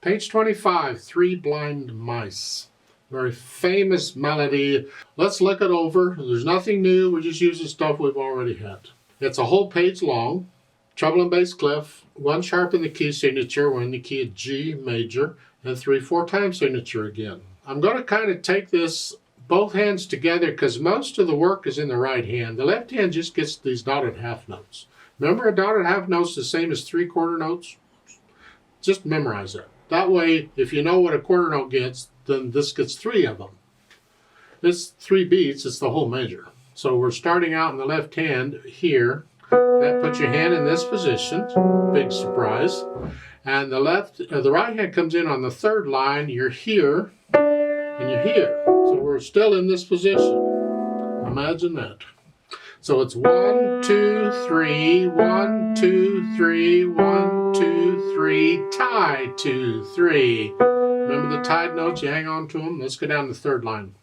Page 25, Three Blind Mice. Very famous melody. Let's look it over. There's nothing new. We're just using stuff we've already had. It's a whole page long. Treble and bass clef, 1 sharp in the key signature, we're in the key of G major, and 3/4 time signature again. I'm going to kind of take this both hands together because most of the work is in the right hand. The left hand just gets these dotted half notes. Remember, a dotted half note's the same as 3/4 notes? Just memorize it. That way, if you know what a quarter note gets, then this gets 3 of them. This 3 beats, it's the whole measure. So we're starting out in the left hand here. That puts your hand in this position, big surprise. And the right hand comes in on the 3rd line. You're here, and you're here. So we're still in this position. Imagine that. So it's 1, 2, 3, 1, 2, 3, 1, 2, 3, tie, 2, 3. Remember the tied notes? You hang on to them. Let's go down the 3rd line.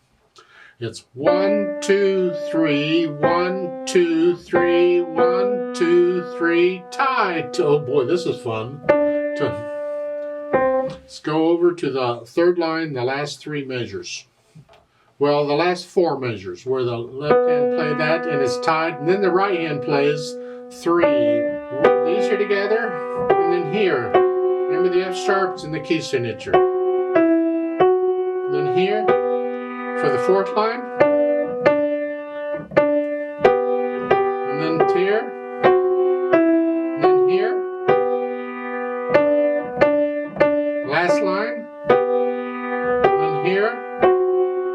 It's 1, 2, 3, 1, 2, 3, 1, 2, 3, tie. Oh boy, this is fun. Let's go over to the 3rd line, the last 3 measures. Well, the last 4 measures, where the left hand plays that and it's tied, and then the right hand plays 3. These are together, and then here. Remember the F sharp's in the key signature. Then here, for the 4th line, and then here, and then here, last line, and then here,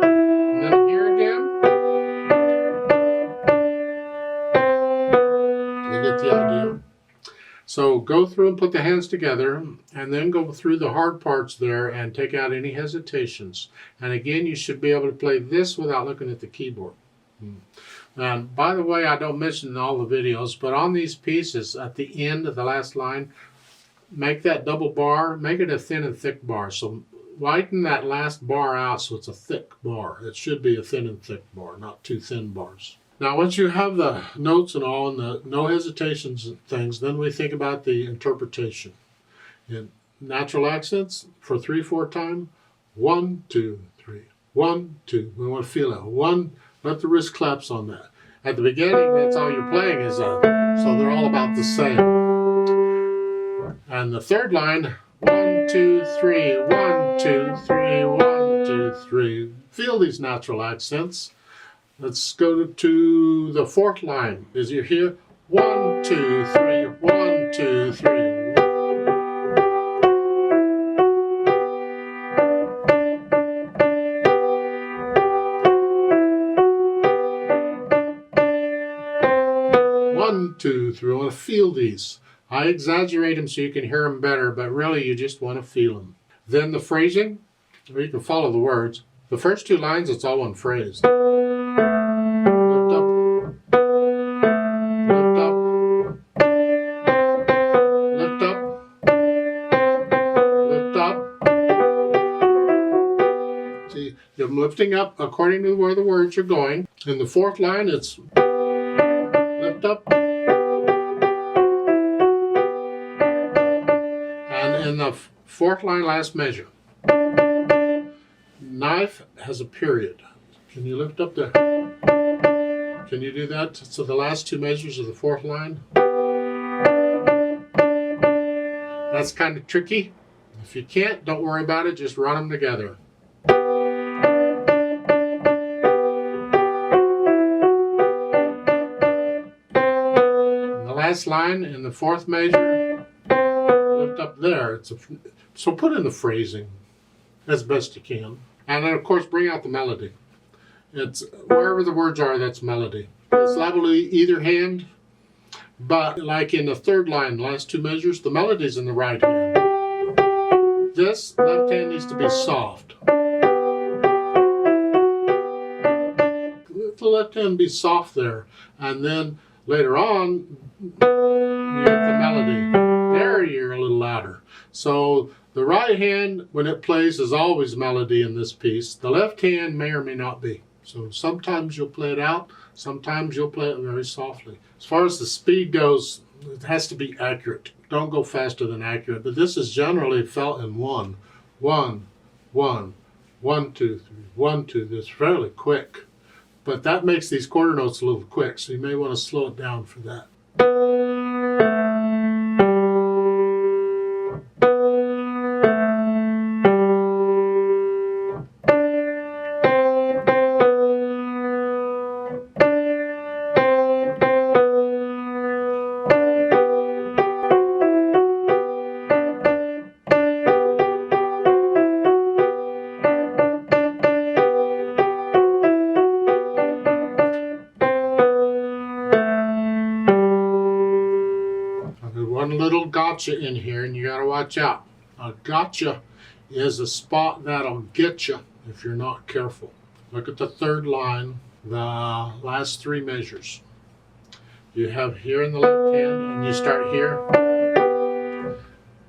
and then here again. You get the idea? So go through and put the hands together, and then go through the hard parts there and take out any hesitations. And again, you should be able to play this without looking at the keyboard. And by the way, I don't mention in all the videos, but on these pieces, at the end of the last line, make that double bar, make it a thin and thick bar. So lighten that last bar out so it's a thick bar. It should be a thin and thick bar, not 2 thin bars. Now, once you have the notes and all, and the no hesitations and things, then we think about the interpretation. In natural accents, for 3/4 time, 1, 2, 3, 1, 2. We want to feel it. 1, let the wrist claps on that. At the beginning, that's all you're playing is so they're all about the same. And the 3rd line, 1, 2, 3, 1, 2, 3, 1, 2, 3. Feel these natural accents. Let's go to the 4th line. As you're here, 1, 2, 3, 1, 2, 3. One, 2, 3. I want to feel these. I exaggerate them so you can hear them better, but really you just want to feel them. Then the phrasing, or you can follow the words. The first 2 lines, it's all one phrase. Lift up, lift up, lift up, lift up. See, you're lifting up according to where the words are going. In the 4th line, it's lift up. And in the 4th line, last measure. Knife has a period. Can you lift up the... Can you do that? So the last 2 measures of the 4th line. That's kind of tricky. If you can't, don't worry about it. Just run them together. And the last line in the 4th measure, lift up there. So put in the phrasing as best you can. And then, of course, bring out the melody. It's wherever the words are, that's melody. It's liable to either hand, but like in the 3rd line, the last 2 measures, the melody's in the right hand. This left hand needs to be soft. Let the left hand be soft there, and then later on, you get the melody. There you're a little louder. So the right hand, when it plays, is always melody in this piece. The left hand may or may not be. So sometimes you'll play it out, sometimes you'll play it very softly. As far as the speed goes, it has to be accurate. don't go faster than accurate, but this is generally felt in 1, 1, 1, 1, 2, 3, 1, 2. It's fairly quick, but that makes these quarter notes a little quick, so you may want to slow it down for that. One little gotcha in here, and you got to watch out. A gotcha is a spot that'll get you if you're not careful. Look at the third line, the last 3 measures. You have here in the left hand, and you start here.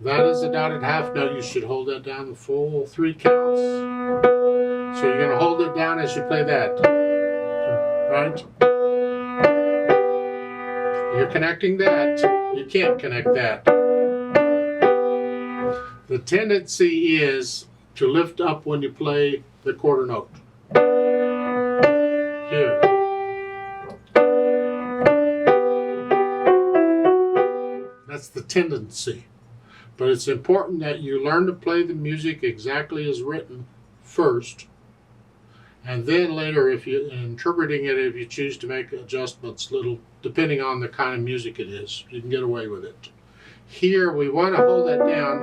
That is a dotted half note. You should hold that down the full 3 counts. So you're going to hold it down as you play that. Right? You're connecting that. You can't connect that. The tendency is to lift up when you play the quarter note. Here. That's the tendency. But it's important that you learn to play the music exactly as written first. And then later, if you're interpreting it, if you choose to make adjustments, little depending on the kind of music it is, you can get away with it. Here, we want to hold that down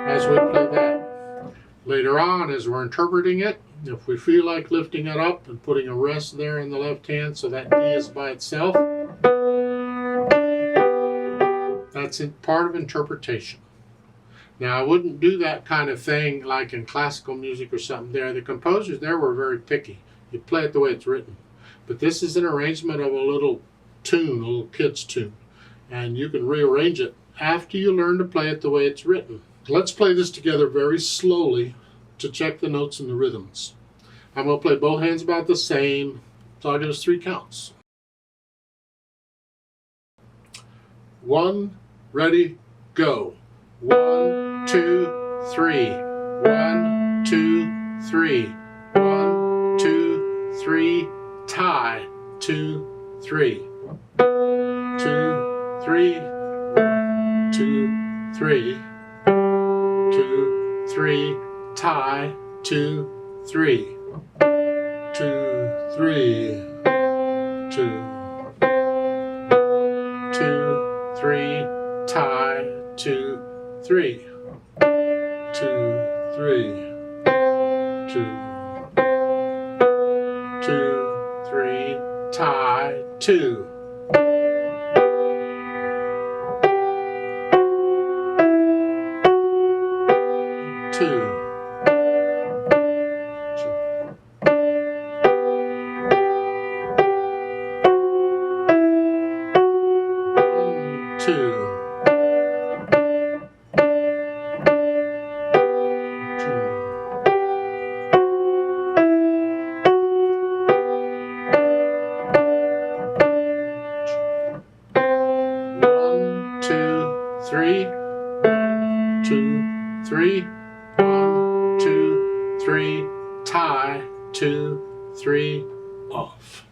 as we play that. Later on, as we're interpreting it, if we feel like lifting it up and putting a rest there in the left hand so that D is by itself, that's part of interpretation. Now, I wouldn't do that kind of thing like in classical music or something there. The composers there were very picky. You play it the way it's written. But this is an arrangement of a little tune, a little kid's tune. And you can rearrange it after you learn to play it the way it's written. Let's play this together very slowly to check the notes and the rhythms. I'm going to play both hands about the same. So I'll give us 3 counts. 1, ready, go. 1, 2, 3. 1, 2, 3. 1, 2, 3. Tie. 2, 3. 2, 3. 2, 3. 2, 3. Tie. 2, 3. 2, 3. 2. 2, 3. Tie. 2, 3. 2, 3. 2. 2, 3. Tie. 2. 2. 1, 2. 3, 1, 2, 3, 1, 2, 3, tie, 2, 3, off.